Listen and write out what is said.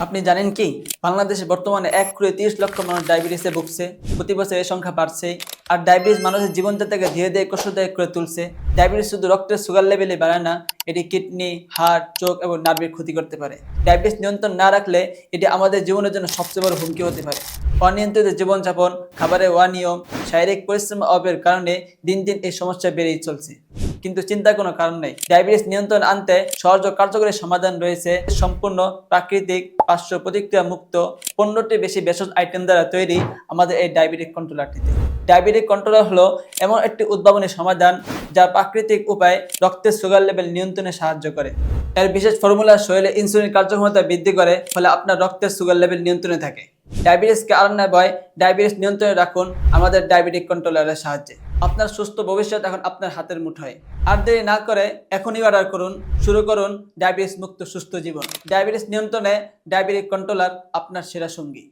আপনি জানেন কি বাংলাদেশে বর্তমানে 1 কোটি 30 লক্ষ মানুষ ডায়াবেটিসে ভুগছে। প্রতি বছর এই সংখ্যা বাড়ছে। আর ডায়াবেটিস মানুষের জীবনযাত্রাকে ধীরে ধীরে কষ্টদায়ক করে তুলছে। ডায়াবেটিস শুধু রক্তের সুগার লেভেলে বাড়ায় না, এটি কিডনি, হার্ট, চোখ এবং নার্ভের ক্ষতি করতে পারে। ডায়াবেটিস নিয়ন্ত্রণ না রাখলে এটি আমাদের জীবনের জন্য সবচেয়ে বড় হুমকি হতে পারে। অনিয়ন্ত্রিত জীবনযাপন, খাবারের অনিয়ম, শারীরিক পরিশ্রম অভাবের কারণে দিন দিন এই সমস্যা বেড়েই চলছে। কিন্তু চিন্তার কোনো কারণ নেই। ডায়াবেটিস নিয়ন্ত্রণ আনতে সহজ ও কার্যকরী সমাধান রয়েছে। সম্পূর্ণ প্রাকৃতিক, পার্শ্ব প্রতিক্রিয়া মুক্ত 15টি বেশি ভেষজ আইটেম দ্বারা তৈরি আমাদের এই ডায়াবেটিক কন্ট্রোলারটিতে। ডায়াবেটিক কন্ট্রোলার হলো এমন একটি উদ্ভাবনী সমাধান যা প্রাকৃতিক উপায়ে রক্তের সুগার লেভেল নিয়ন্ত্রণে সাহায্য করে। এর বিশেষ ফর্মুলা শরীরে ইনসুলিন কার্যক্ষমতা বৃদ্ধি করে, ফলে আপনার রক্তের সুগার লেভেল নিয়ন্ত্রণে থাকে। ডায়াবেটিসকে আর না ভয়, ডায়াবেটিস নিয়ন্ত্রণে রাখুন আমাদের ডায়াবেটিক কন্ট্রোলারের সাহায্যে। আপনার সুস্থ ভবিষ্যৎ এখন আপনার হাতের মুঠোয়। আর দেরি না করে এখনই অর্ডার করুন, শুরু করুন ডায়াবেটিস মুক্ত সুস্থ জীবন। ডায়াবেটিস নিয়ন্ত্রণে ডায়াবেটিক কন্ট্রোলার আপনার সেরা সঙ্গী।